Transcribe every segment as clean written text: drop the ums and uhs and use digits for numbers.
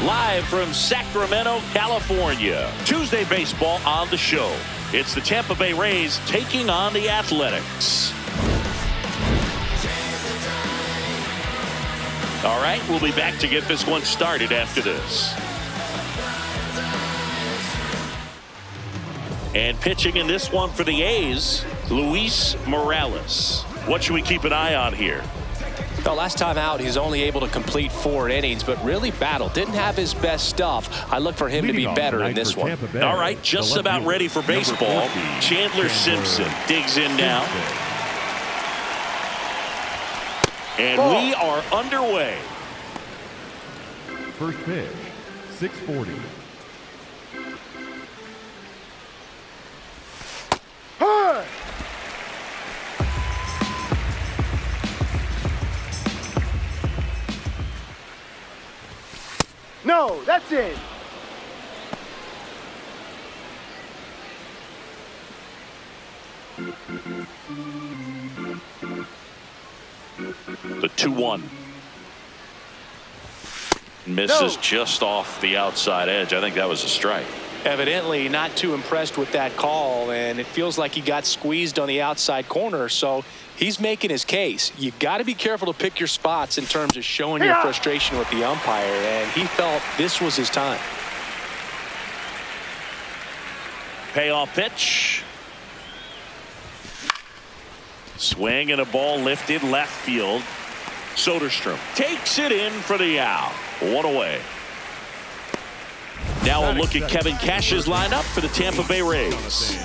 live from Sacramento, California. Tuesday baseball on the show. It's the Tampa Bay Rays taking on the Athletics. All right, we'll be back to get this one started after this. And pitching in this one for the A's, Luis Morales. What should we keep an eye on here? Well, last time out, he's only able to complete 4 innings, but really battled. Didn't have his best stuff. I look for him to be better in this one. All right, just about ready for baseball. Chandler Simpson digs in now. And we are underway. First pitch, 640. No, that's it. The 2-1. Misses just off the outside edge. I think that was a strike. Evidently not too impressed with that call, and it feels like he got squeezed on the outside corner, so he's making his case. You got to be careful to pick your spots in terms of showing your frustration with the umpire, and he felt this was his time. Payoff pitch. Swing and a ball lifted left field. Soderstrom takes it in for the out. 1 away. Now a look at Kevin Cash's lineup for the Tampa Bay Rays.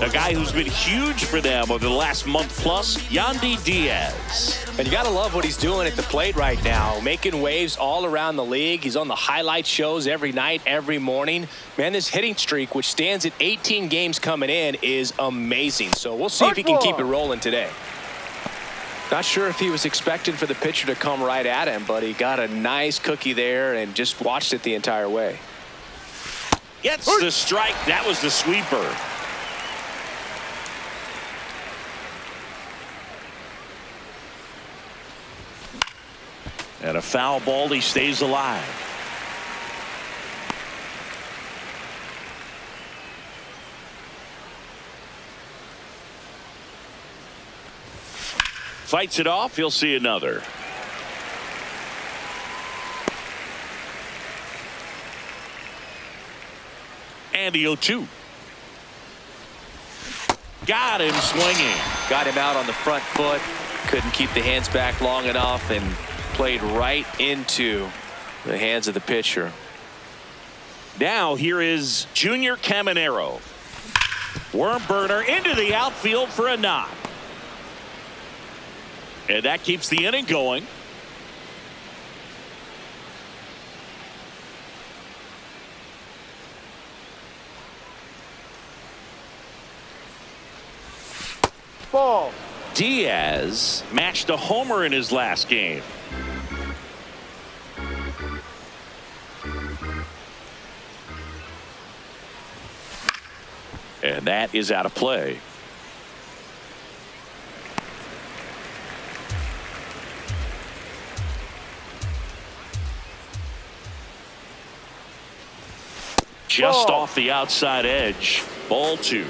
A guy who's been huge for them over the last month plus, Yandy Diaz. And you got to love what he's doing at the plate right now, making waves all around the league. He's on the highlight shows every night, every morning. Man, this hitting streak, which stands at 18 games coming in, is amazing. So we'll see if he can keep it rolling today. Not sure if he was expecting for the pitcher to come right at him, but he got a nice cookie there and just watched it the entire way. Gets the strike. That was the sweeper. And a foul ball. He stays alive. Fights it off. He'll see another. And the 0-2. Got him swinging. Got him out on the front foot. Couldn't keep the hands back long enough and played right into the hands of the pitcher. Now here is Junior Caminero. Worm burner into the outfield for a knock. And that keeps the inning going. Ball. Diaz matched a homer in his last game. And that is out of play. Just off the outside edge. Ball 2.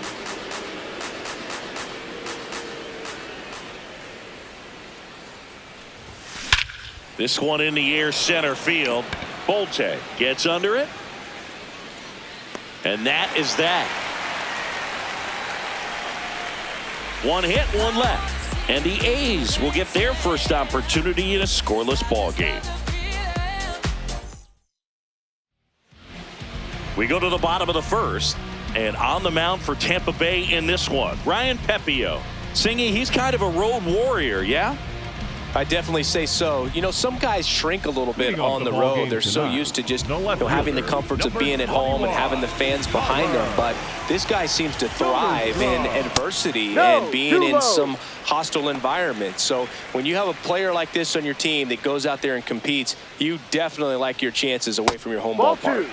This one in the air center field. Bolte gets under it. And that is that. 1 hit, 1 left. And the A's will get their first opportunity in a scoreless ball game. We go to the bottom of the first. And on the mound for Tampa Bay in this one, Ryan Pepio. Singy, he's kind of a road warrior, yeah? I definitely say so. You know, some guys shrink a little bit on the road. They're so used to just having the comforts of being at home and having the fans behind them. But this guy seems to thrive in adversity and being in some hostile environments. So when you have a player like this on your team that goes out there and competes, you definitely like your chances away from your home ballpark.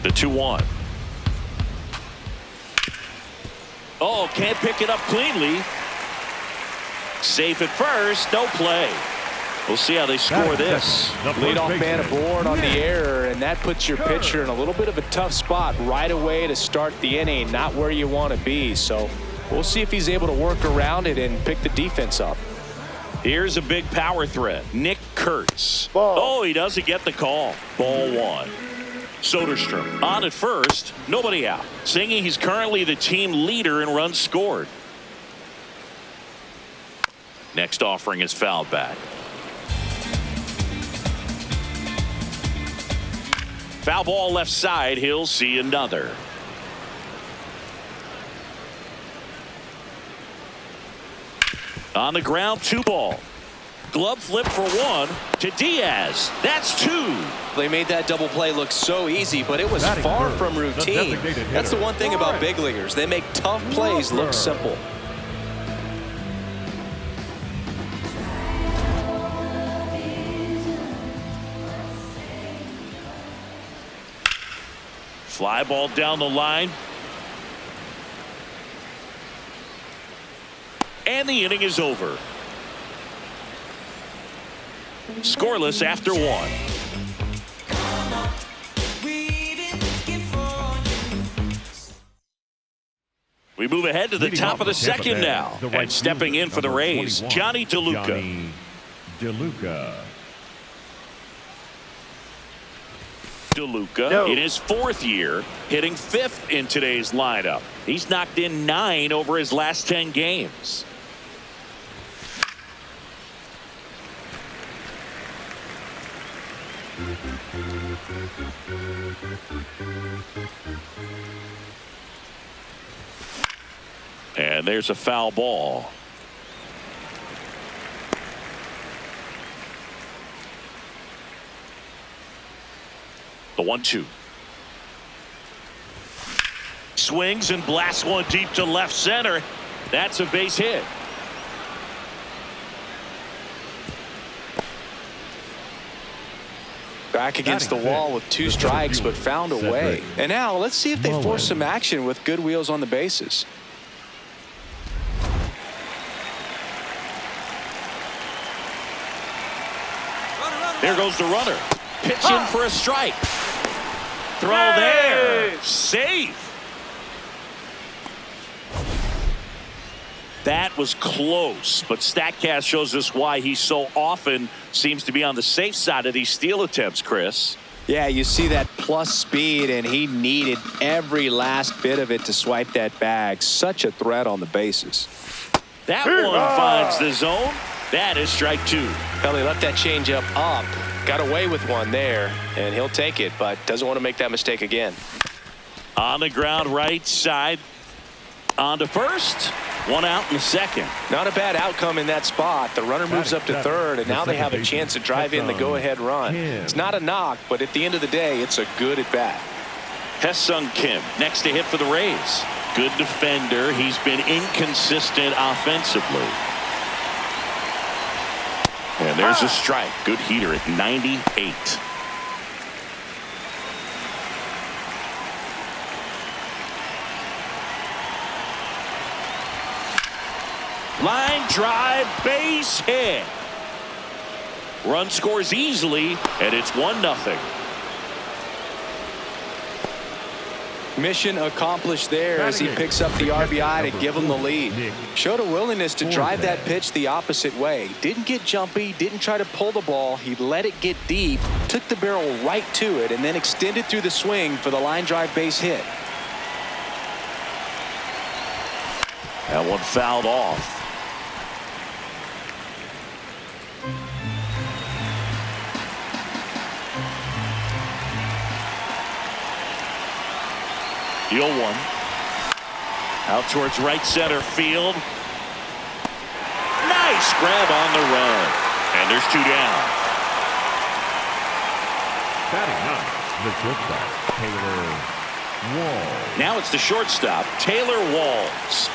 The 2-1. Oh, can't pick it up cleanly. Safe at first, no play. We'll see how they score this. Leadoff man aboard on the error, and that puts your pitcher in a little bit of a tough spot right away to start the inning, not where you want to be. So we'll see if he's able to work around it and pick the defense up. Here's a big power threat. Nick Kurtz. Ball. Oh, he doesn't get the call. Ball one. Soderstrom on at first. Nobody out. Singing he's currently the team leader in runs scored. Next offering is fouled back. Foul ball left side. He'll see another. On the ground, 2 ball. Glove flip for 1 to Diaz. That's 2. They made that double play look so easy, but it was far from routine. That's the one thing about big leaguers. They make tough plays look simple. Fly ball down the line. And the inning is over. Scoreless after 1. We move ahead to the top of the second now. And stepping in for the Rays, Johnny DeLuca. DeLuca in his 4th year, hitting 5th in today's lineup. He's knocked in 9 over his last 10 games. And there's a foul ball. The 1-2. Swings and blasts one deep to left center. That's a base hit. Back against the wall with 2 strikes, but found a way. And now let's see if they force some action with good wheels on the bases. There goes the runner. Pitch in for a strike. Throw there. Safe. That was close, but StatCast shows us why he so often seems to be on the safe side of these steal attempts, Chris. Yeah, you see that plus speed, and he needed every last bit of it to swipe that bag. Such a threat on the bases. That one finds the zone. That is strike 2. Well, he left that changeup up. Got away with one there, and he'll take it, but doesn't want to make that mistake again. On the ground, right side. On to first. 1 out in the second. Not a bad outcome in that spot. The runner moves up to 3rd, and now they have a chance to drive in the go-ahead run. It's not a knock, but at the end of the day, it's a good at-bat. Hesung Kim next to hit for the Rays. Good defender. He's been inconsistent offensively. And there's a strike. Good heater at 98. Line drive, base hit. Run scores easily, and it's 1-0. Mission accomplished there as he picks up the RBI to give him the lead. Showed a willingness to drive that pitch the opposite way. Didn't get jumpy, didn't try to pull the ball. He let it get deep, took the barrel right to it, and then extended through the swing for the line drive base hit. That one fouled off. The 0-1. Out towards right center field. Nice grab on the run. And there's 2 down. Batting 9, the shortstop, Taylor Walls. Now it's the shortstop, Taylor Walls.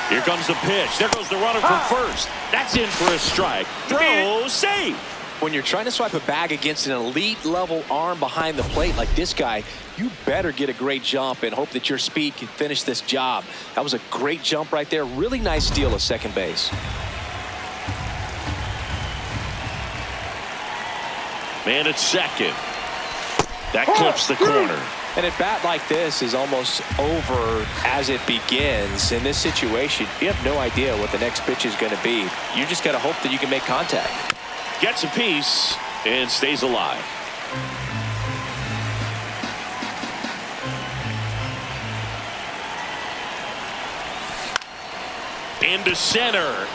Here comes the pitch. There goes the runner from first. That's in for a strike. Throw, safe. When you're trying to swipe a bag against an elite level arm behind the plate like this guy, you better get a great jump and hope that your speed can finish this job. That was a great jump right there. Really nice steal at second base. Man at second. That clips the corner. And a bat like this is almost over as it begins. In this situation, you have no idea what the next pitch is going to be. You just got to hope that you can make contact. Gets a piece and stays alive. Into center.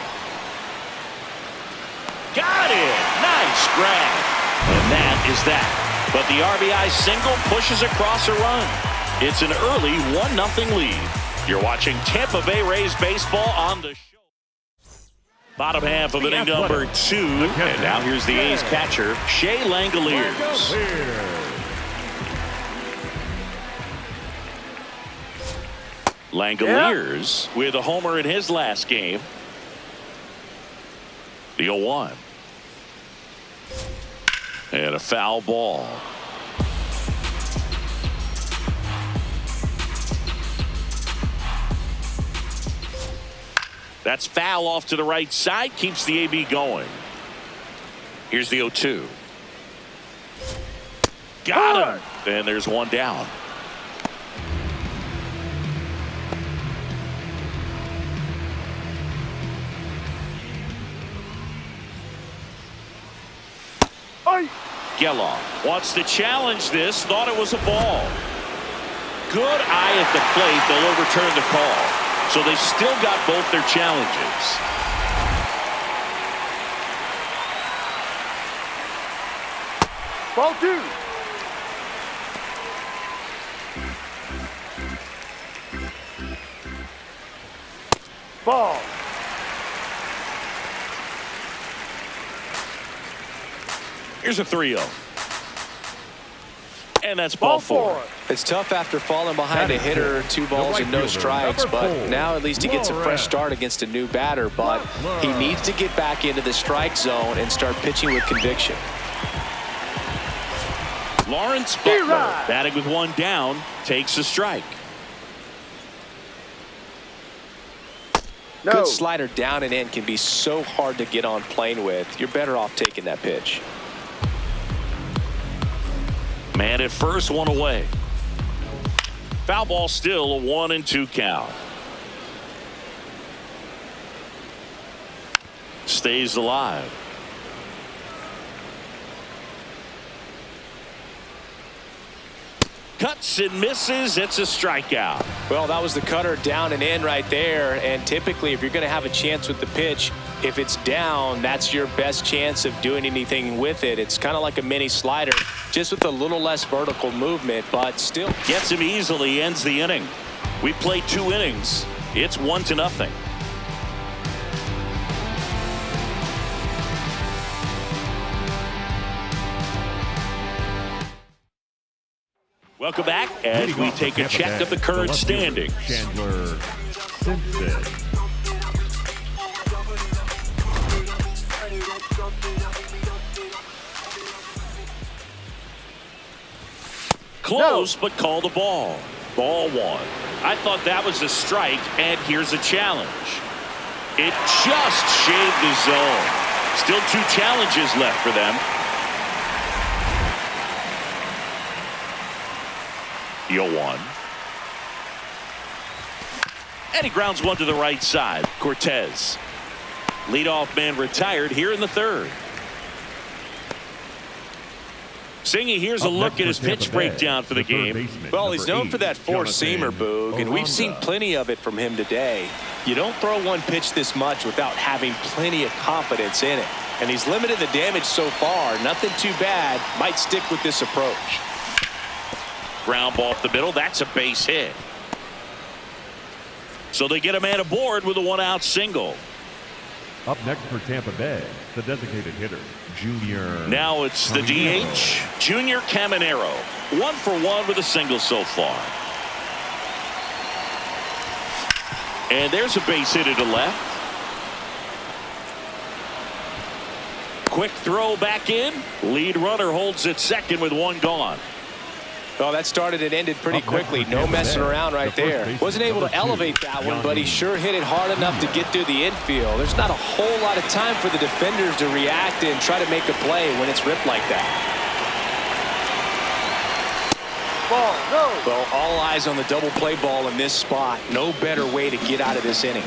Got it. Nice grab. And that is that. But the RBI single pushes across a run. It's an early 1-0 lead. You're watching Tampa Bay Rays baseball on the show. Bottom half of inning number 2. And now here's the A's catcher, Shea Langoliers. Langoliers with a homer in his last game. The 0-1. And a foul ball. That's foul off to the right side. Keeps the AB going. Here's the 0-2. Got him. And there's one down. Geloff wants to challenge this. Thought it was a ball. Good eye at the plate. They'll overturn the call. So they've still got both their challenges. Ball 2. Ball. Here's a 3-0. And that's ball 4. It's tough after falling behind a hitter, 2 balls and no strikes, but now at least he gets a fresh start against a new batter. But he needs to get back into the strike zone and start pitching with conviction. Lawrence Butler, batting with 1 down, takes a strike. Good slider down and in can be so hard to get on plane with. You're better off taking that pitch. Man at first, 1 away. Foul ball, still a 1-2 count. Stays alive. Cuts and misses. It's a strikeout. Well, that was the cutter down and in right there. And typically, if you're going to have a chance with the pitch, if it's down, that's your best chance of doing anything with it. It's kind of like a mini slider, just with a little less vertical movement, but still. Gets him easily, ends the inning. We played 2 innings. It's 1-0. Welcome back as we take a check of the current standings. Chandler Simpson. Close, but called a ball. Ball 1. I thought that was a strike, and here's a challenge. It just shaved the zone. Still 2 challenges left for them. The 0-1. And he grounds one to the right side. Cortez. Leadoff man retired here in the 3rd. Singy, here's a look at his pitch breakdown for the game. Well, he's known for that 4-seamer, Boog, and we've seen plenty of it from him today. You don't throw one pitch this much without having plenty of confidence in it. And he's limited the damage so far. Nothing too bad. Might stick with this approach. Ground ball up the middle. That's a base hit. So they get a man aboard with a 1-out single. Up next for Tampa Bay, the designated hitter, Junior. Now it's the DH, Junior Caminero. 1 for 1 with a single so far. And there's a base hit to left. Quick throw back in. Lead runner holds it second with one gone. Well, that started and ended pretty quickly. No messing around right there. Wasn't able to elevate that one, but he sure hit it hard enough to get through the infield. There's not a whole lot of time for the defenders to react and try to make a play when it's ripped like that. Ball, no. Well, all eyes on the double play ball in this spot. No better way to get out of this inning.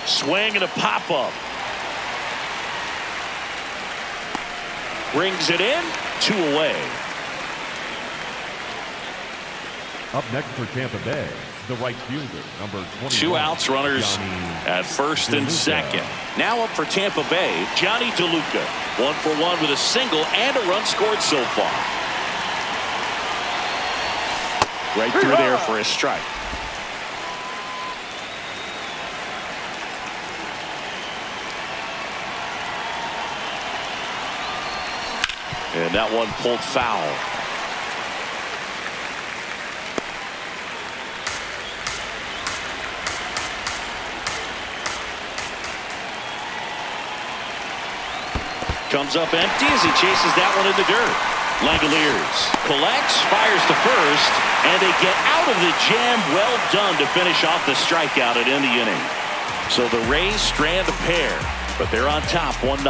Swing and a pop-up. Brings it in. 2 away. Up next for Tampa Bay, the right fielder, number 21. 2 outs, runners at first and second. Now up for Tampa Bay, Johnny DeLuca. 1 for 1 with a single and a run scored so far. Right through there for a strike. And that one pulled foul. Comes up empty as he chases that one in the dirt. Langoliers collects, fires to first, and they get out of the jam. Well done to finish off the strikeout and end the inning. So the Rays strand a pair, but they're on top 1-0.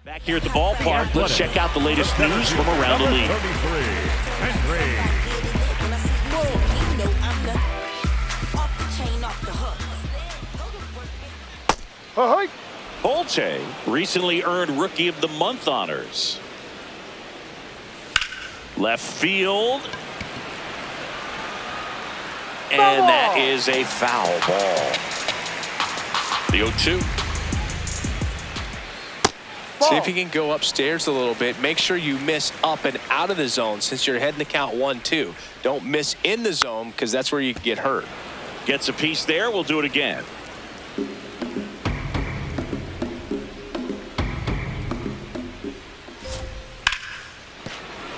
Back here at the ballpark, let's check out the latest news from around the league. Holte recently earned Rookie of the Month honors. Left field. And that is a foul ball. The 0-2. See if you can go upstairs a little bit. Make sure you miss up and out of the zone since you're heading to count 1-2. Don't miss in the zone because that's where you get hurt. Gets a piece there. We'll do it again.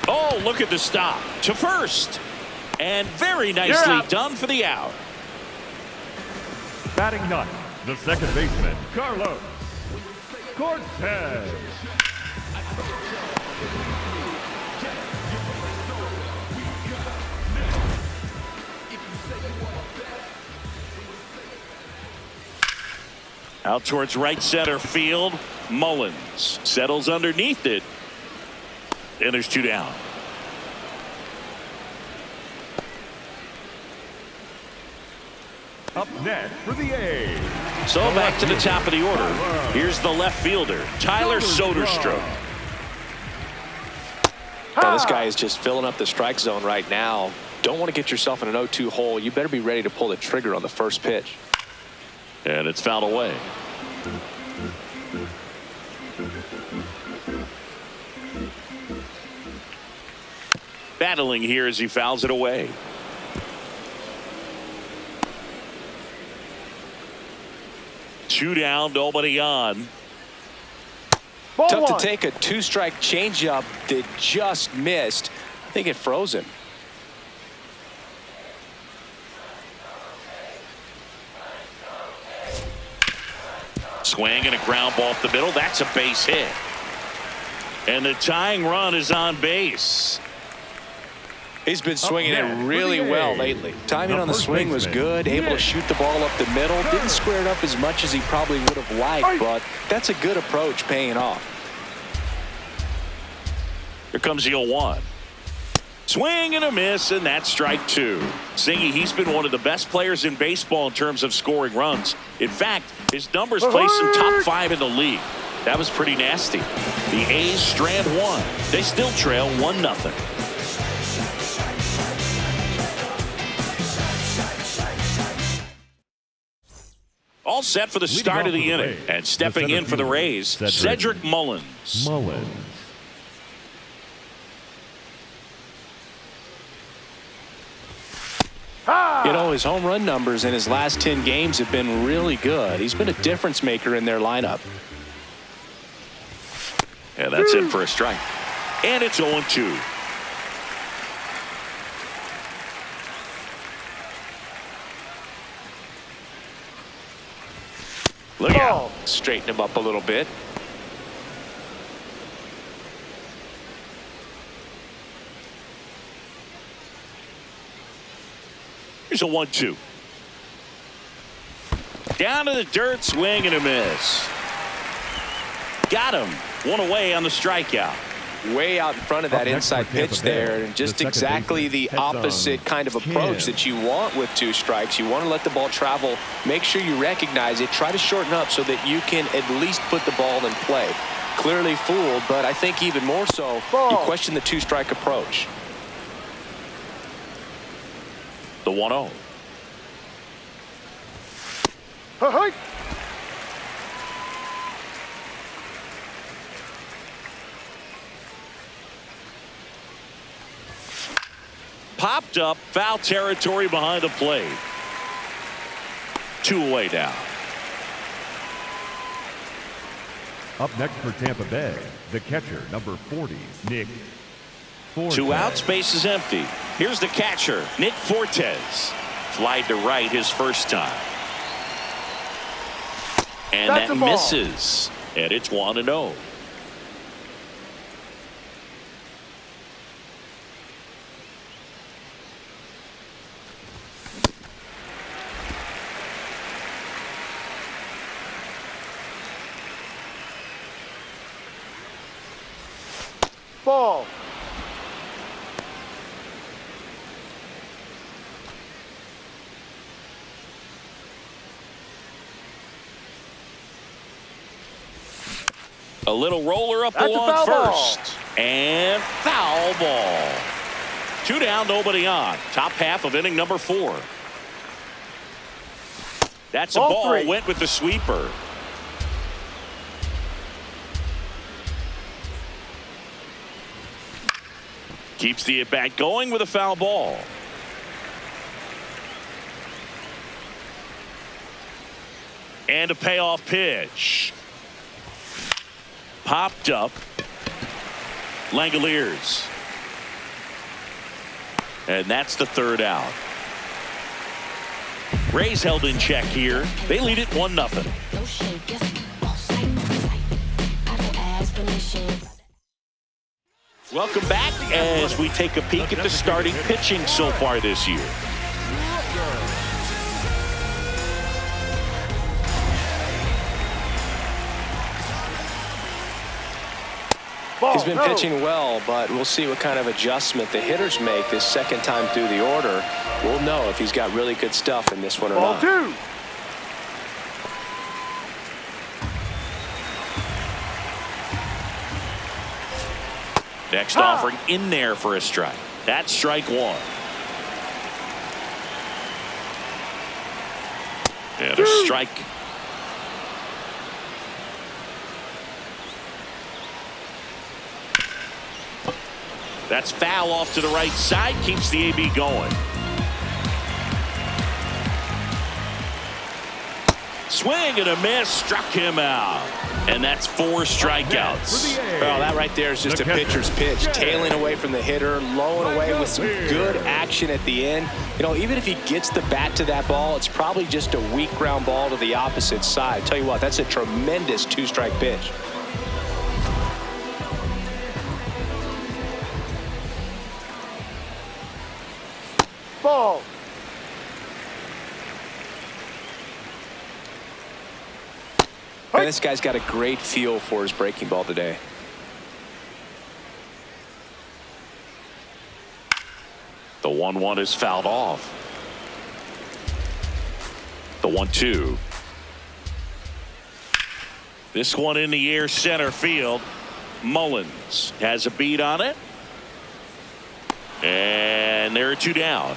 Oh, look at the stop to first. And very nicely done for the out. Batting ninth, the second baseman, Carlos Cortez. Out towards right center field. Mullins settles underneath it. And there's 2 down. Up next for the A's. So back to the top of the order. Here's the left fielder, Tyler Soderstrom. Now, this guy is just filling up the strike zone right now. Don't want to get yourself in an 0-2 hole. You better be ready to pull the trigger on the first pitch. And it's fouled away. Battling here as he fouls it away. Two down, nobody on. Tough to take a 2-strike changeup that just missed. I think it froze him. Swing and a ground ball up the middle. That's a base hit. And the tying run is on base. He's been swinging it really well lately. Timing on the swing was good. Able to shoot the ball up the middle. Didn't square it up as much as he probably would have liked, but that's a good approach paying off. Here comes the 0-1. Swing and a miss, and that's strike 2. Singy, he's been one of the best players in baseball in terms of scoring runs. In fact, his numbers place him top 5 in the league. That was pretty nasty. The A's strand 1. They still trail 1-0. All set for the start of the inning. And stepping in for the Rays, Cedric Mullins. You know, his home run numbers in his last 10 games have been really good. He's been a difference maker in their lineup. And that's in for a strike. And it's 0-2. Look out. Straighten him up a little bit. Here's a 1-2. Down to the dirt, swing and a miss. Got him. One away on the strikeout. Way out in front of that inside pitch there, and just exactly the opposite kind of approach that you want with 2 strikes. You want to let the ball travel, make sure you recognize it, try to shorten up so that you can at least put the ball in play. Clearly fooled, but I think even more so, you question the 2-strike approach. The 1-0. Hey. Popped up, foul territory behind the plate. 2 away now. Up next for Tampa Bay, the catcher, number 40, Nick Fortes. 2 outs, base is empty. Here's the catcher, Nick Fortes. Flied to right his first time. And That's that misses. And it's 1-0. Ball. A little roller up That's along a foul first. And foul ball. 2 down, nobody on. Top half of inning number 4. That's a ball. 3. Went with the sweeper. Keeps the at-bat going with a foul ball. And a payoff pitch. Popped up. Langoliers. And that's the 3rd out. Rays held in check here. They lead it 1-0. Welcome back as we take a peek at the starting pitching so far this year. He's been pitching well, but we'll see what kind of adjustment the hitters make this second time through the order. We'll know if he's got really good stuff in this one or not. Ball 2. Next offering in there for a strike. That's strike 1. And a strike. That's foul off to the right side. Keeps the AB going. Swing and a miss. Struck him out. And that's 4 strikeouts. Well, that right there is just a pitcher's pitch. Tailing away from the hitter, lowing away with some good action at the end. You know, even if he gets the bat to that ball, it's probably just a weak ground ball to the opposite side. Tell you what, that's a tremendous 2-strike pitch. Ball. And this guy's got a great feel for his breaking ball today. The 1-1 is fouled off. The 1-2. This one in the air, center field. Mullins has a beat on it. And there are 2 down.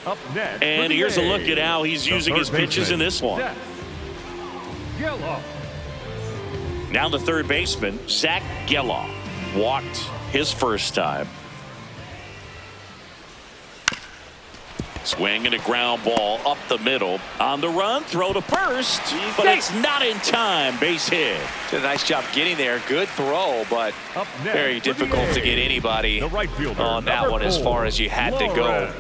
Up next, and here's a look at how he's using his pitches in this one. Now the third baseman, Zach Geloff, walked his first time. Swing and a ground ball up the middle. On the run, throw to first, but it's not in time. Base hit. Did a nice job getting there. Good throw, but very difficult to get anybody on that one as far as you had to go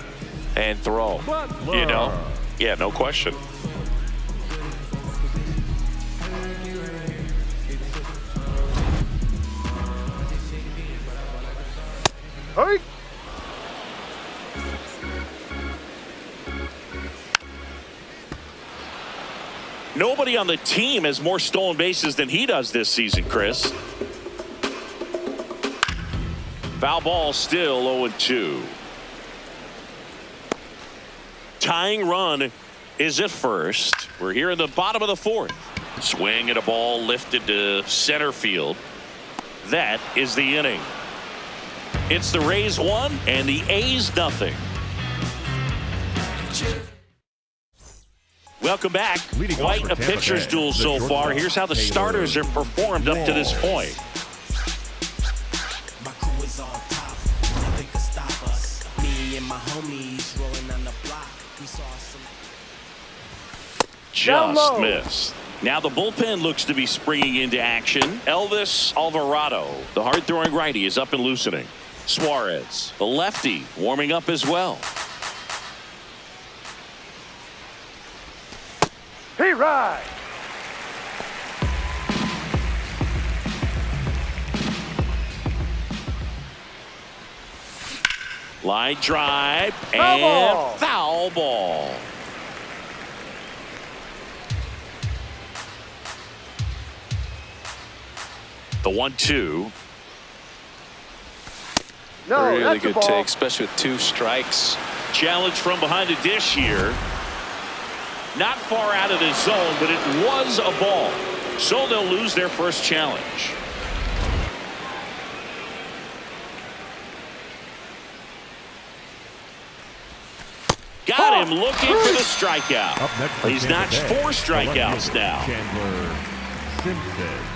and throw. You know, yeah, no question. Hey. Nobody on the team has more stolen bases than he does this season, Chris. Foul ball, still 0-2. Tying run is at first. We're here in the bottom of the fourth. Swing and a ball lifted to center field. That is the inning. It's the Rays 1 and the A's nothing. Welcome back. Quite a pitcher's duel so far. Here's how the starters have performed up to this point. My crew is on top. Nothing can stop us. Me and my homies rolling on the block. We saw some. Just missed. Now the bullpen looks to be springing into action. Elvis Alvarado, the hard-throwing righty, is up and loosening. Suarez, the lefty, warming up as well. He ride. Line drive Foul and ball. foul ball. The 1-2. No, Really that's a good ball. take, especially with 2 strikes. Challenge from behind the dish here. Not far out of the zone, but it was a ball. So they'll lose their first challenge. Got him looking for the strikeout. Up next for He's Tampa notched Bay, 4 strikeouts the now. Chandler Simpson.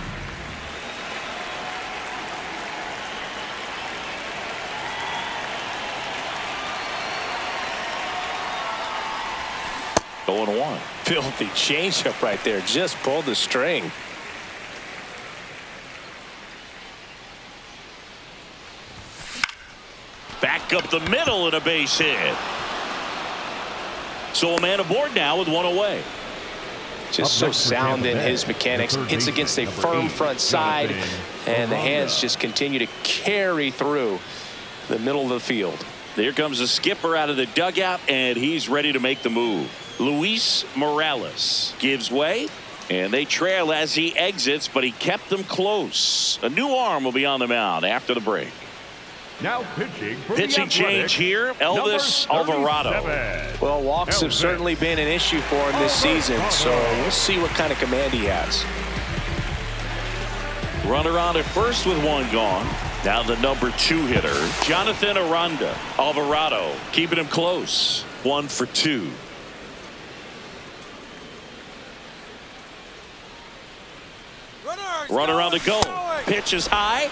Going 1. Filthy changeup right there. Just pulled the string. Back up the middle and a base hit. So a man aboard now with 1 away. Just so sound in his mechanics. Hits against a firm front side, and the hands just continue to carry through the middle of the field. Here comes the skipper out of the dugout, and he's ready to make the move. Luis Morales gives way, and they trail as he exits, but he kept them close. A new arm will be on the mound after the break. Now pitching for Pitching the change here, Elvis Alvarado. Well, walks have certainly been an issue for him this season, so we'll see what kind of command he has. Runner on at first with 1 gone. Now the number 2 hitter, Jonathan Aranda. Alvarado keeping him close. 1 for 2. Runner on the go. Pitch is high.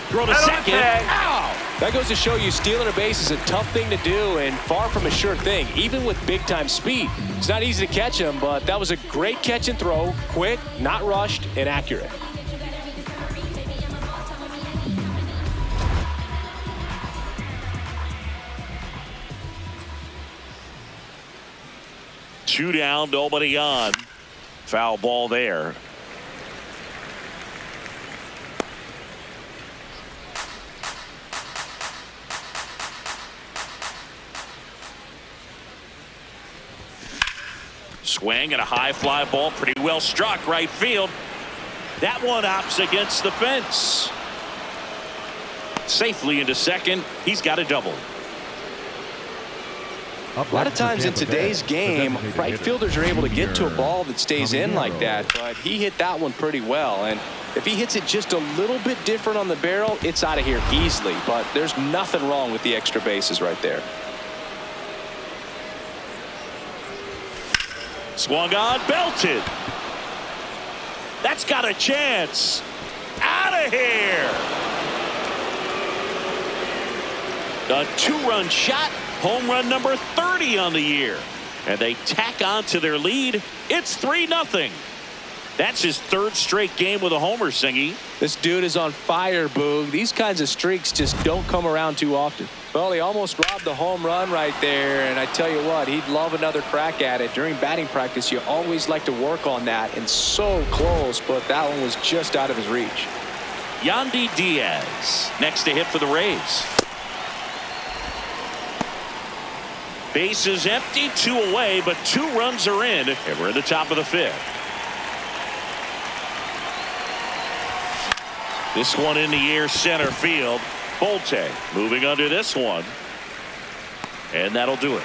Throw to second. Ow! That goes to show you stealing a base is a tough thing to do and far from a sure thing, even with big-time speed. It's not easy to catch him, but that was a great catch and throw. Quick, not rushed, and accurate. Two down, nobody on. Foul ball there. Swing and a high fly ball, pretty well struck right field. That one opts against the fence. Safely into second. He's got a double. A lot of times in today's game, right fielders are able to get to a ball that stays in like that, but he hit that one pretty well. And if he hits it just a little bit different on the barrel, it's out of here easily. But there's nothing wrong with the extra bases right there. Swung on, belted. That's got a chance. Out of here. A 2-run shot. Home run number 30 on the year. And they tack on to their lead. It's 3-0. That's his 3rd straight game with a homer, Singy. This dude is on fire, Boog. These kinds of streaks just don't come around too often. Well, he almost robbed the home run right there, and I tell you what, he'd love another crack at it. During batting practice, you always like to work on that, and so close, but that one was just out of his reach. Yandy Diaz next to hit for the Rays. Base is empty, 2 away, but 2 runs are in, and we're at the top of the 5th. This one in the air, center field. Bolte moving under this one, and that'll do it.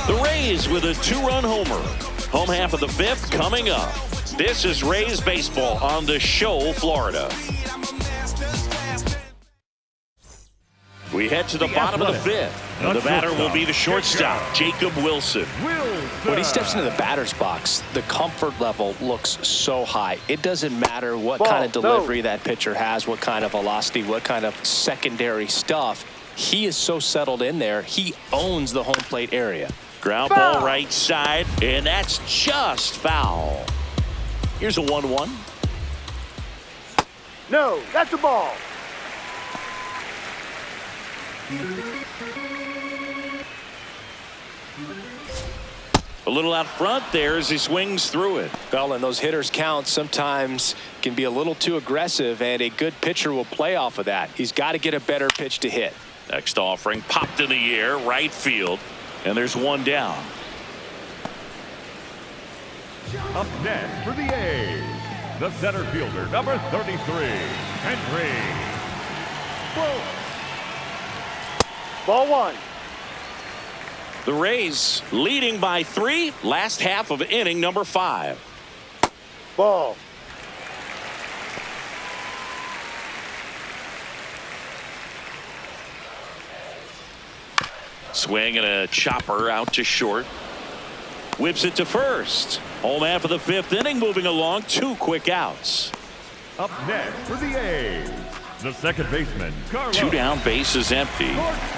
The Rays with a 2-run homer. Home half of the 5th coming up. This is Rays baseball on The Show, Florida. We head to the bottom of the 5th. And the batter will be the shortstop, Jacob Wilson. When he steps into the batter's box, the comfort level looks so high. It doesn't matter what kind of delivery that pitcher has, what kind of velocity, what kind of secondary stuff. He is so settled in there. He owns the home plate area. Ground ball right side, and that's just foul. Here's a 1-1. No, that's a ball. A little out front there as he swings through it. Well, and those hitters count sometimes can be a little too aggressive, and a good pitcher will play off of that. He's got to get a better pitch to hit. Next offering popped in the air, right field, and there's 1 down. Up next for the A's, the center fielder, number 33, Henry. Ball 1. The Rays leading by 3, last half of inning number 5. Ball. Swing and a chopper out to short. Whips it to first. Home half of the 5th inning moving along, 2 quick outs. Up next for the A's, the second baseman, Carlos. 2 down, base is empty.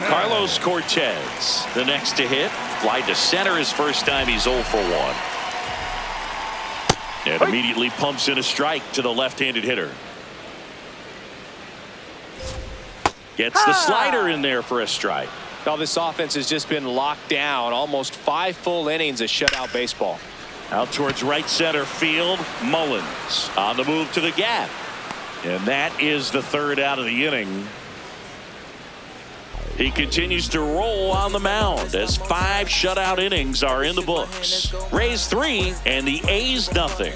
Carlos Cortez, the next to hit. Fly to center his first time. He's 0 for 1. And immediately pumps in a strike to the left-handed hitter. Gets the slider in there for a strike. Now this offense has just been locked down. Almost 5 full innings of shutout baseball. Out towards right center field. Mullins on the move to the gap. And that is the 3rd out of the inning. He continues to roll on the mound as 5 shutout innings are in the books. Rays 3 and the A's nothing.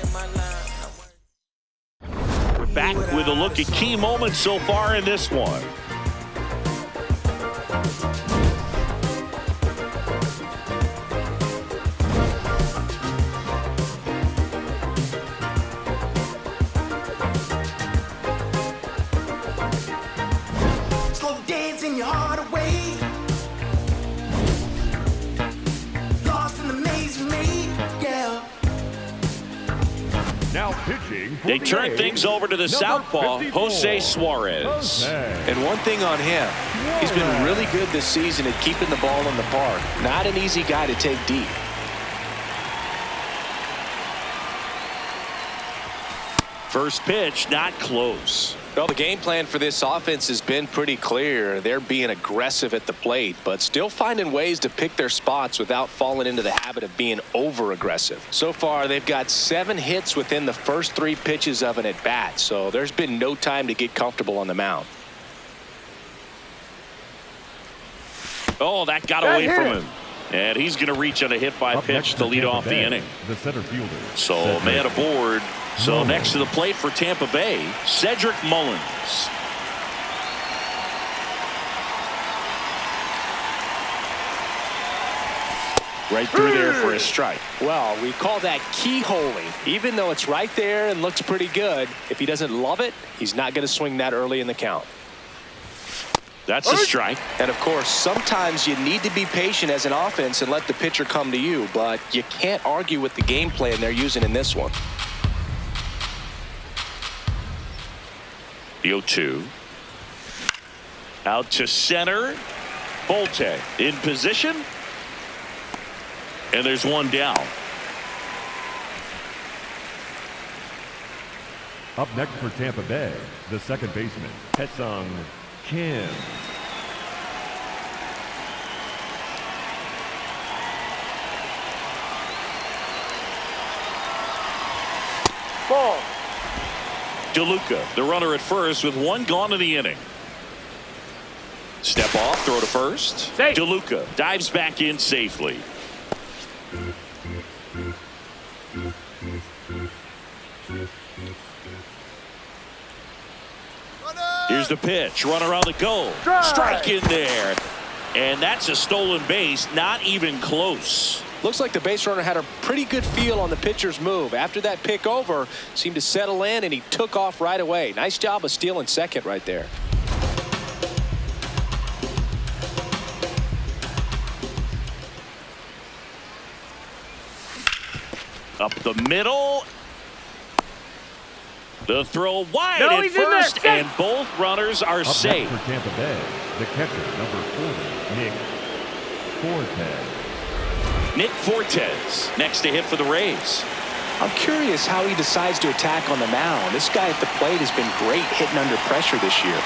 We're back with a look at key moments so far in this one. Now pitching for They the turn A's, things over to the number southpaw, 54, Jose Suarez. And one thing on him, he's been really good this season at keeping the ball in the park. Not an easy guy to take deep. First pitch, not close. Well, the game plan for this offense has been pretty clear. They're being aggressive at the plate, but still finding ways to pick their spots without falling into the habit of being over-aggressive. So far, they've got 7 hits within the first 3 pitches of an at-bat, so there's been no time to get comfortable on the mound. Oh, that got away from him. And he's going to reach on a hit by pitch to lead off the inning. The center fielder. So man aboard. So next to the plate for Tampa Bay, Cedric Mullins. Right through there for a strike. Well, we call that keyholing. Even though it's right there and looks pretty good, if he doesn't love it, he's not going to swing that early in the count. That's a strike. And of course, sometimes you need to be patient as an offense and let the pitcher come to you, but you can't argue with the game plan they're using in this one. The 0-2. Out to center. Bolte in position. And there's 1 down. Up next for Tampa Bay, the second baseman, Tae-Sung Kim. Ball. DeLuca, the runner at first with one gone in the inning. Step off, throw to first. Safe. DeLuca dives back in safely. Here's the pitch. Runner on the go. Strike in there. And that's a stolen base. Not even close. Looks like the base runner had a pretty good feel on the pitcher's move. After that pick over, seemed to settle in, and he took off right away. Nice job of stealing second right there. Up the middle. The throw wide No, at he's in there. first, and both runners are Up safe. next for Tampa Bay, the catcher, number 40, Nick Fortes. Nick Fortes next to hit for the Rays. I'm curious how he decides to attack on the mound. This guy at the plate has been great hitting under pressure this year.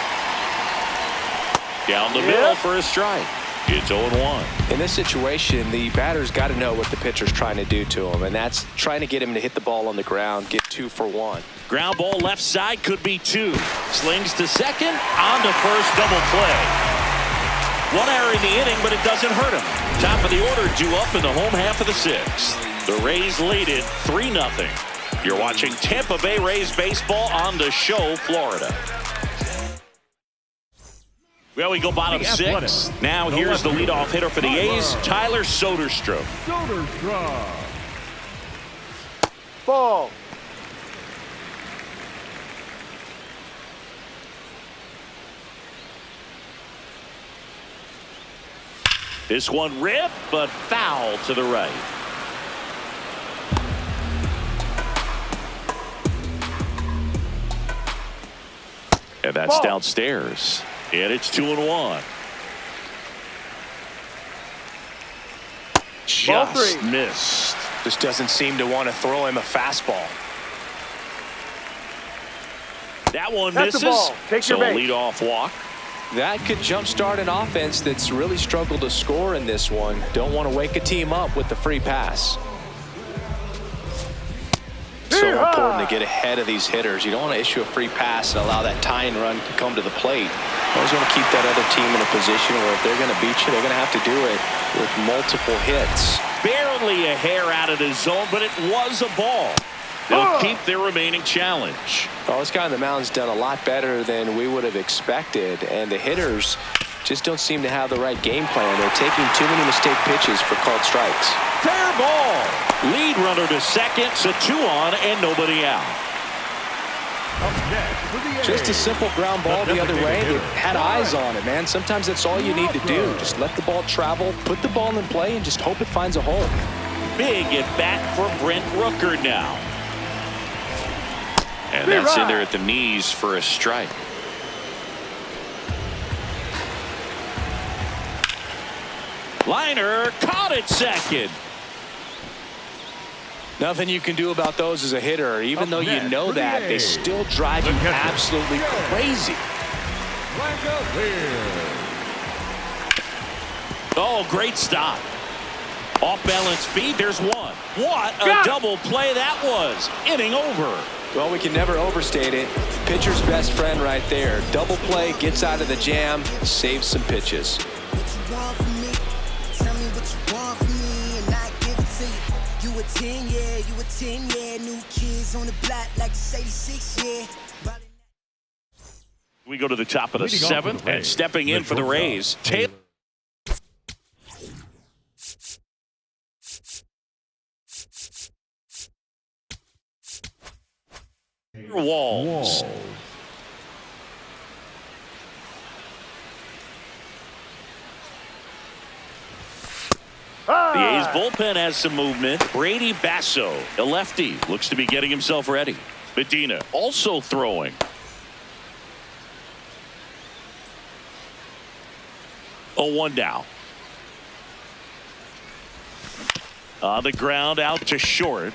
Down the middle for a strike. It's 0-1. In this situation, the batter's got to know what the pitcher's trying to do to him, and that's trying to get him to hit the ball on the ground, get 2 for 1. Ground ball left side, could be 2. Slings to second, on to first, double play. 1 error in the inning, but it doesn't hurt him. Top of the order due up in the home half of the 6th. The Rays lead it 3-0. You're watching Tampa Bay Rays baseball on The Show, Florida. Well, we go bottom 6. Now here's the leadoff hitter for the A's, Tyler Soderstrom. Ball. This one ripped, but foul to the right. And that's downstairs. And it's 2-1. Just missed. Just doesn't seem to want to throw him a fastball. That one That's misses. the ball. Take So your base. leadoff walk. That could jumpstart an offense that's really struggled to score in this one. Don't want to wake a team up with the free pass. So important to get ahead of these hitters. You don't want to issue a free pass and allow that tying run to come to the plate. You always want to keep that other team in a position where if they're going to beat you, they're going to have to do it with multiple hits. Barely a hair out of the zone, but it was a ball. They'll keep their remaining challenge. Well, this guy on the mound's done a lot better than we would have expected, and the hitters just don't seem to have the right game plan. They're taking too many mistake pitches for called strikes. Fair ball. Lead runner to second, so 2 on and nobody out. Just a simple ground ball the other way. It had eyes on it, man. Sometimes that's all you need to do. Just let the ball travel, put the ball in play, and just hope it finds a hole. Big at bat for Brent Rooker now. And that's in there at the knees for a strike. Liner caught at second. Nothing you can do about those as a hitter. Even though you know that, they still drive you absolutely crazy. Oh, great stop. Off-balance feed, there's one. What a double play that was. Inning over. Well, we can never overstate it. Pitcher's best friend right there. Double play, gets out of the jam, saves some pitches. You a 10, yeah, you a 10, yeah. New kids on the block like 86, yeah. We go to the top of the 7th, and stepping in for the Rays, Taylor Walls. The A's bullpen has some movement. Brady Basso, a lefty, looks to be getting himself ready. Medina also throwing. Oh, 1 down. On the ground, out to short.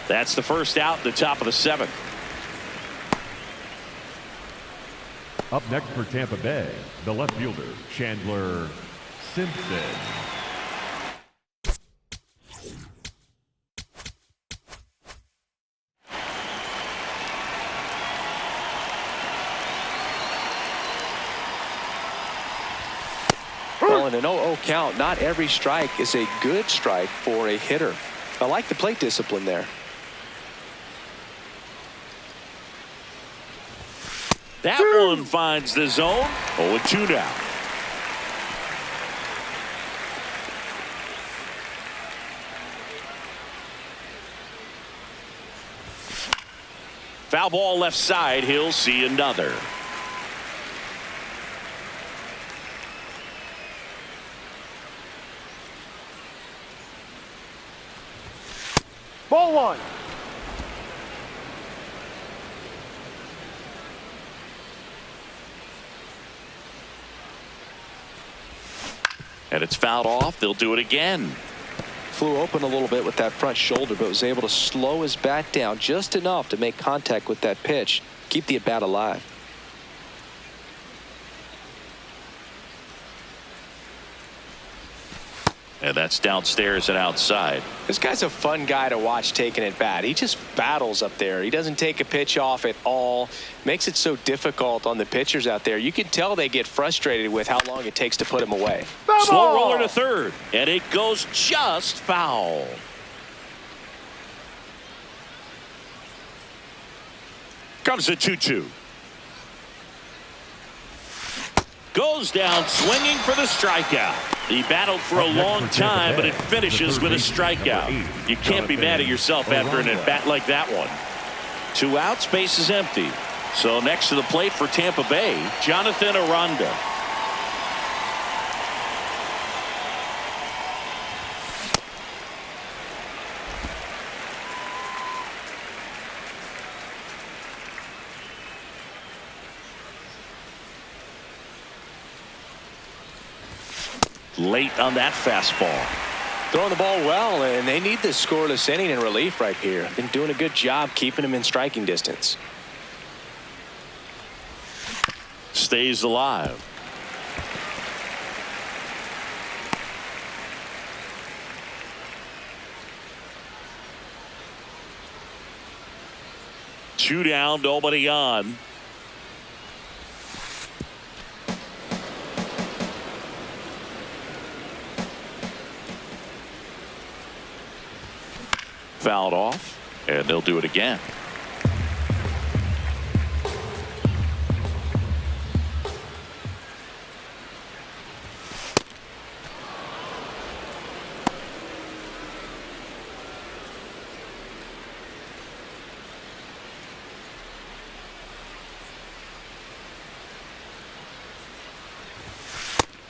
That's the first out in the top of the 7th. Up next for Tampa Bay, the left fielder, Chandler Simpson. and an 0-0 count. Not every strike is a good strike for a hitter. I like the plate discipline there. That one finds the zone. 0-2 now. Foul ball left side. He'll see another. Ball one. And it's fouled off. They'll do it again. Flew open a little bit with that front shoulder, but was able to slow his bat down just enough to make contact with that pitch. Keep the at-bat alive. And that's downstairs and outside. This guy's a fun guy to watch taking at bat. He just battles up there. He doesn't take a pitch off at all. Makes it so difficult on the pitchers out there. You can tell they get frustrated with how long it takes to put him away. Slow roller to third, and it goes just foul. Comes the 2-2. Goes down swinging for the strikeout. He battled for a long time, but it finishes with a strikeout. You can't be mad at yourself after an at-bat like that one. 2 outs, base is empty. So next to the plate for Tampa Bay, Jonathan Aranda. Late on that fastball. Throwing the ball well, and they need this scoreless inning in relief right here. Been doing a good job keeping him in striking distance. Stays alive. Two down, nobody on. Fouled off, and they'll do it again.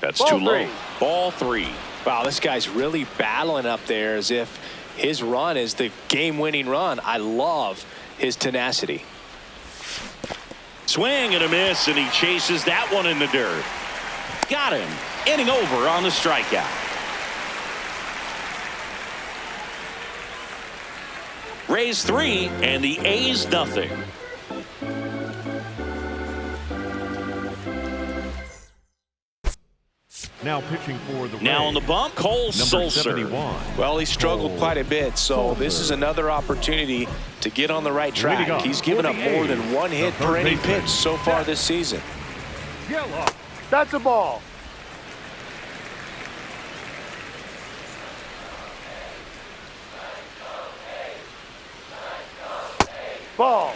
That's too low. Ball 3. Wow, this guy's really battling up there as if his run is the game-winning run. I love his tenacity. Swing and a miss, and he chases that one in the dirt. Got him. Inning over on the strikeout. Rays 3 and the A's nothing. Now pitching for the Now on the bump, Cole Sulser. Well, he struggled quite a bit, so this is another opportunity to get on the right track. He's given up more than 1 hit per inning pitch so far this season. That's a ball. Ball.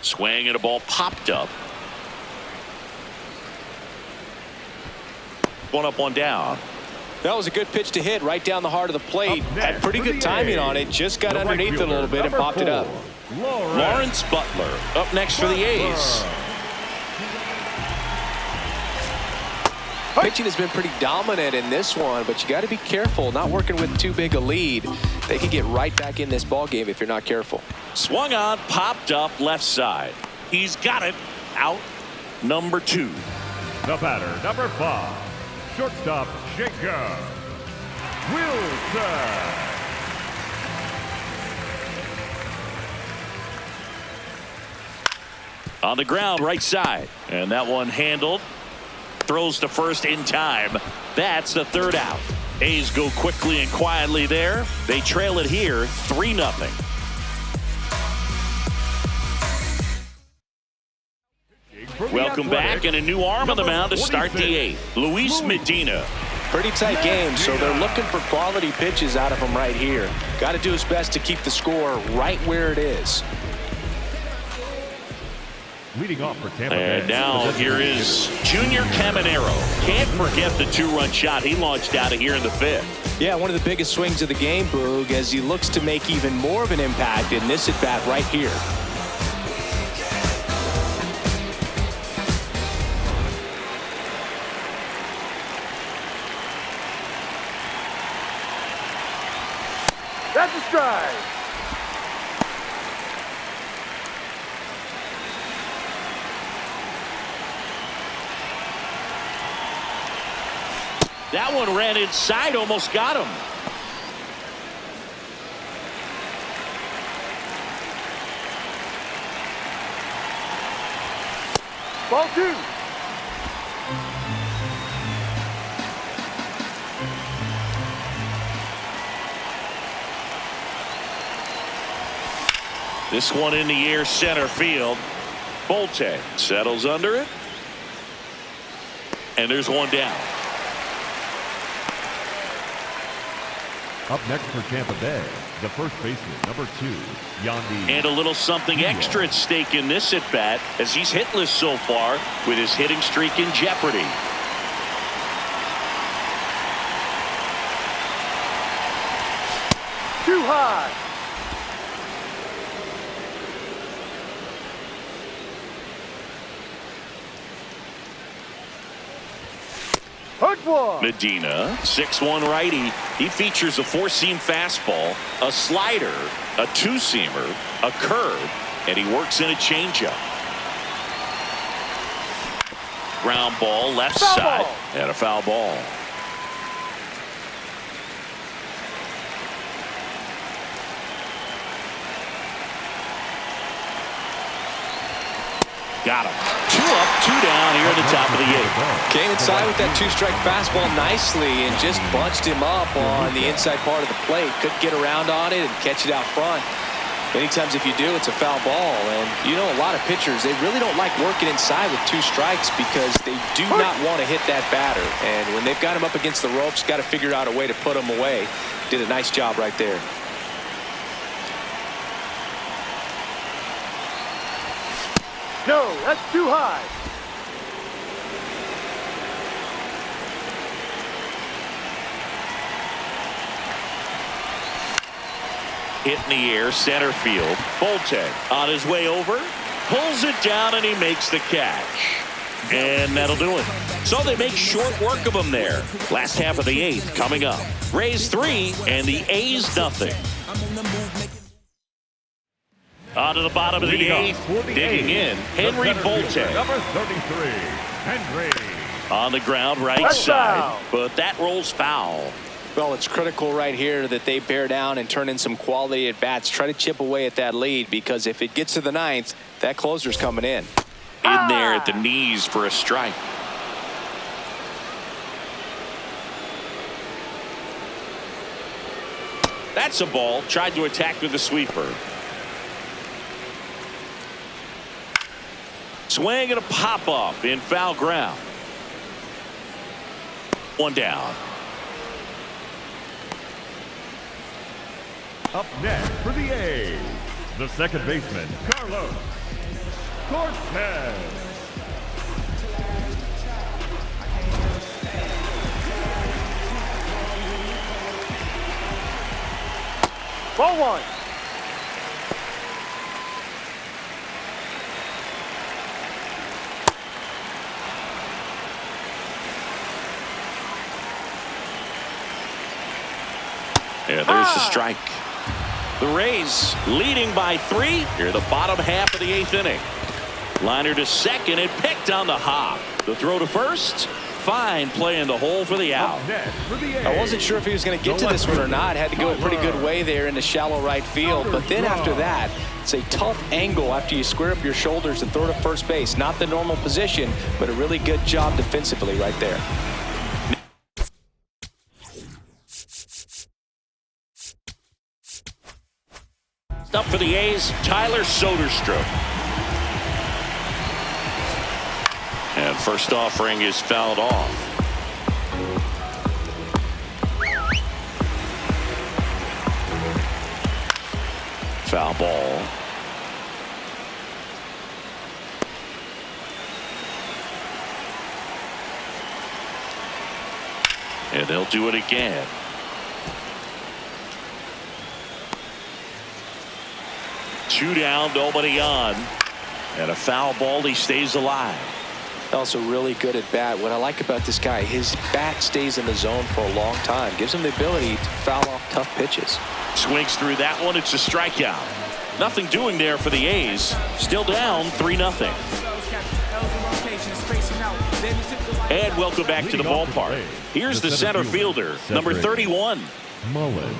Swing and a ball popped up. One up, one down. That was a good pitch to hit right down the heart of the plate. Had pretty good timing on it. Just got underneath it a little bit and popped it up. Lawrence Butler up next for the A's. Pitching has been pretty dominant in this one, but you got to be careful. Not working with too big a lead. They can get right back in this ball game if you're not careful. Swung on, popped up left side. He's got it. Out number 2. The batter, number 5, shortstop Jacob Wilson. On the ground, right side. And that one handled. Throws to first in time. That's the 3rd out. A's go quickly and quietly there. They trail it here 3-0. Welcome back, and a new arm on the mound to start the eighth. Luis Medina. Pretty tight game, so they're looking for quality pitches out of him right here. Got to do his best to keep the score right where it is. Leading off for Tampa And Bay, now here is Junior Caminero. Can't forget the two-run shot he launched out of here in the fifth. Yeah, one of the biggest swings of the game, Boog, as he looks to make even more of an impact in this at-bat right here. That's a strike. That one ran inside, almost got him. Ball 2. This one in the air, center field. Bolte settles under it. And there's one down. Up next for Tampa Bay, the first baseman, number 2, Yandy. And a little something extra at stake in this at-bat, as he's hitless so far with his hitting streak in jeopardy. Too high. Hook one. Medina, 6'1" righty. He features a four-seam fastball, a slider, a two-seamer, a curve, and he works in a changeup. Ground ball, left Foul side, ball. and a foul ball. Got him. 2 up, 2 down here in the top of the 8th. Came inside with that two-strike fastball nicely and just bunched him up on the inside part of the plate. Couldn't get around on it and catch it out front. Many times if you do, it's a foul ball. And you know, a lot of pitchers, they really don't like working inside with 2 strikes because they do not want to hit that batter. And when they've got him up against the ropes, got to figure out a way to put him away. Did a nice job right there. No, that's too high. Hit in the air, center field. Bolte on his way over, pulls it down, and he makes the catch. And that'll do it. So they make short work of him there. Last half of the 8th coming up. Rays 3 and the A's nothing. On to the bottom of the 8th, digging in, Henry Bolte. Number 33, Henry. On the ground, right That's side, foul. but that rolls foul. Well, it's critical right here that they bear down and turn in some quality at bats. Try to chip away at that lead, because if it gets to the 9th, that closer's coming in. In there at the knees for a strike. That's a ball. Tried to attack with the sweeper. Swing and a pop up in foul ground. One down. Up next for the A's, the second baseman, Carlos Cortez. Ball 1. Yeah, there's the strike. The Rays leading by 3 here, the bottom half of the 8th inning. Liner to second and picked on the hop. The throw to first. Fine play in the hole for the out. Up next for the A's, I wasn't sure if he was going to get to this one or not. Had to go a pretty good way there into shallow right field. But then after that, it's a tough angle after you square up your shoulders and throw to first base. Not the normal position, but a really good job defensively right there. Up for the A's, Tyler Soderstrom. And first offering is fouled off. Foul ball. And they'll do it again. Two down, nobody on. And a foul ball, he stays alive. Also really good at bat. What I like about this guy, his bat stays in the zone for a long time. Gives him the ability to foul off tough pitches. Swings through that one. It's a strikeout. Nothing doing there for the A's. Still down 3-0. And welcome back to the ballpark. Here's the center fielder, number 31. Mullins.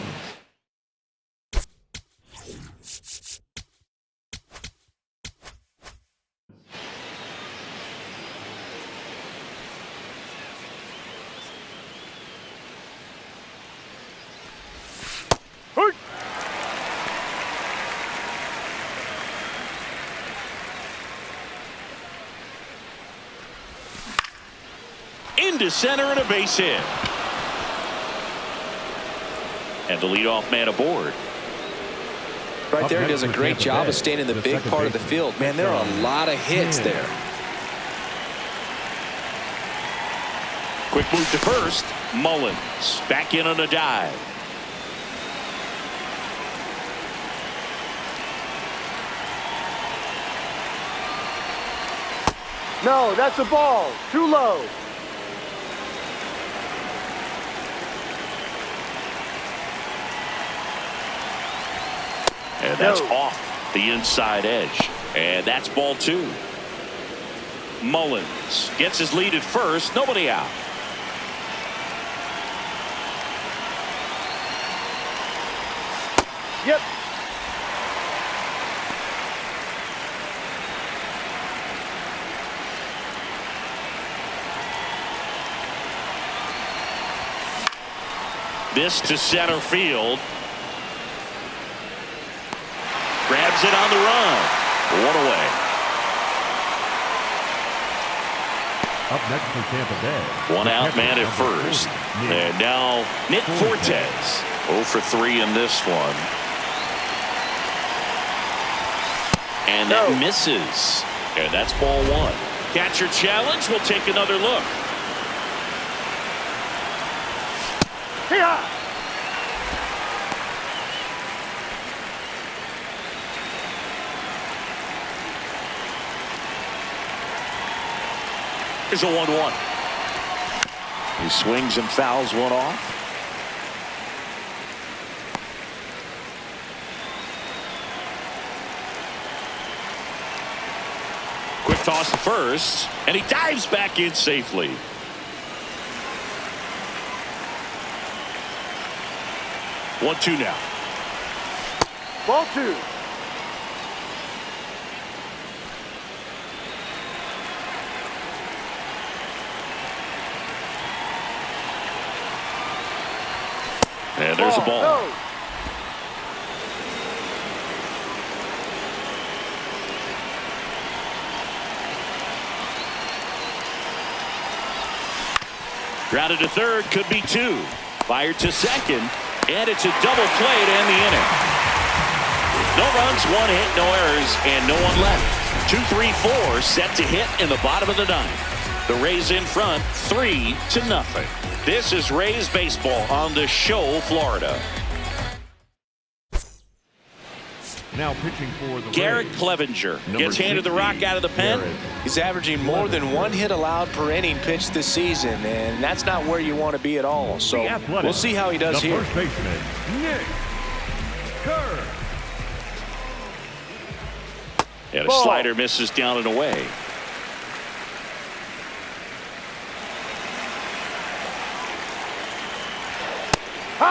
Into center and a base hit. And the leadoff man aboard. Right there, does a great job of staying in the big part of the field. Man, there are a lot of hits there. Quick move to first. Mullins back in on a dive. No, that's a ball. Too low. And that's off the inside edge. And that's ball two. Mullins gets his lead at first. Nobody out. Yep. This to center field. Grabs it on the run. One away. Up next for Tampa Bay. One out man at first. And now Nick Fortes. 0 for 3 in this one. And that misses. And that's ball one. Catcher challenge. We'll take another look. Here. Here's a 1-1. He swings and fouls one off. Quick toss to first, and he dives back in safely. One, two now. Ball two. And there's a ball. No. Grounded to third, could be two. Fired to second, and it's a double play to end the inning. No runs, one hit, no errors, and no one left. 2-3-4 set to hit in the bottom of the ninth. The Rays in front, 3-0. This is Rays baseball on the Show, Florida. Now pitching for the Garrett Rays. Clevenger Number gets handed the 60, rock out of the pen. Garrett. He's averaging more than one hit allowed per inning pitched this season, and that's not where you want to be at all. So we'll see how he does the here. First baseman, Nick Kerr. And a slider misses down and away.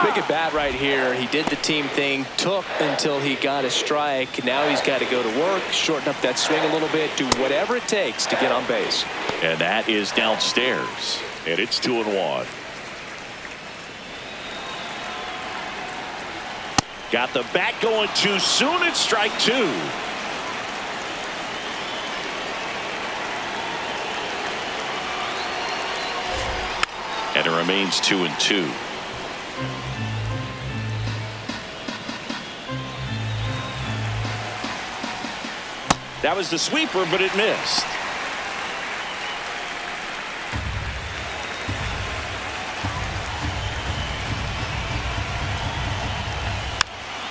Big at bat right here. He did the team thing, took until he got a strike. Now he's got to go to work, shorten up that swing a little bit, do whatever it takes to get on base. And that is downstairs. And it's 2-1. Got the bat going too soon. It's strike two. And it remains 2-2. That was the sweeper, but it missed.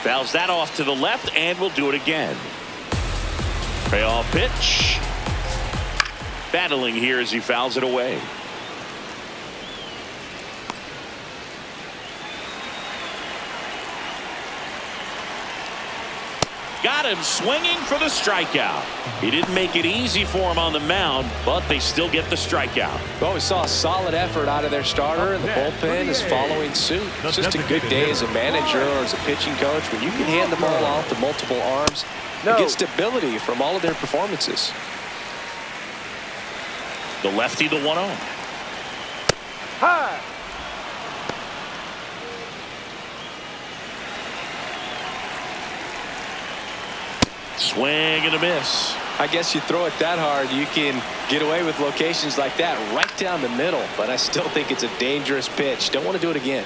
Fouls that off to the left, and we'll do it again. Payoff pitch. Battling here as he fouls it away. Got him swinging for the strikeout. He didn't make it easy for him on the mound, but they still get the strikeout. Well, we saw a solid effort out of their starter, and the bullpen is following suit. It's just a good day as a manager or as a pitching coach when you can hand the ball off to multiple arms and get stability from all of their performances. The lefty, the 1-0. High. Swing and a miss. I guess you throw it that hard, you can get away with locations like that right down the middle, but I still think it's a dangerous pitch. Don't want to do it again.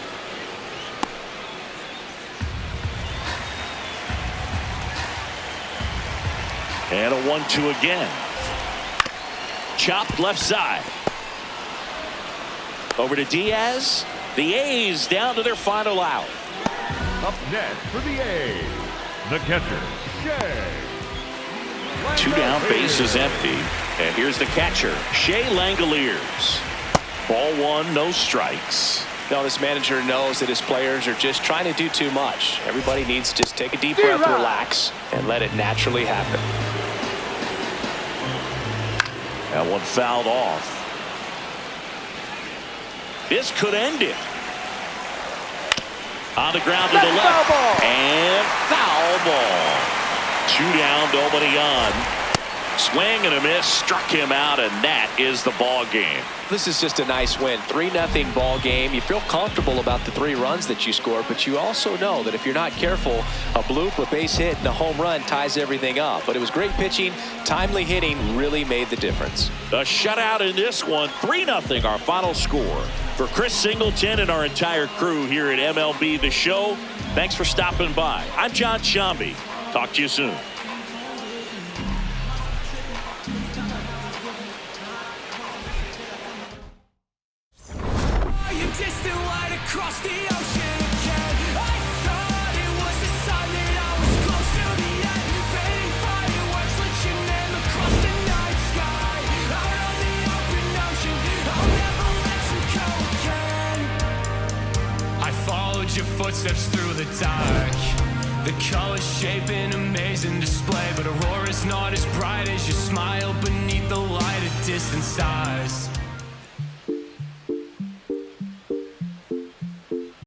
And a 1-2 again. Chopped left side. Over to Diaz. The A's down to their final out. Up next for the A's, the catcher, Shea. 2 down, base is empty. And here's the catcher, Shea Langoliers. Ball 1, no strikes. Now this manager knows that his players are just trying to do too much. Everybody needs to just take a deep breath, relax, and let it naturally happen. That one fouled off. This could end it. On the ground to the left. Foul ball. And foul ball. 2 down, nobody on. Swing and a miss, struck him out, and that is the ball game. This is just a nice win. 3-0 ball game. You feel comfortable about the 3 runs that you scored, but you also know that if you're not careful, a bloop, a base hit, and a home run ties everything up. But it was great pitching. Timely hitting really made the difference. A shutout in this one. 3-0 our final score. For Chris Singleton and our entire crew here at MLB The Show, thanks for stopping by. I'm John Shambi. Talk to you soon. Your footsteps through the dark, the colors shape an amazing display, but aurora is not as bright as your smile beneath the light of distant stars.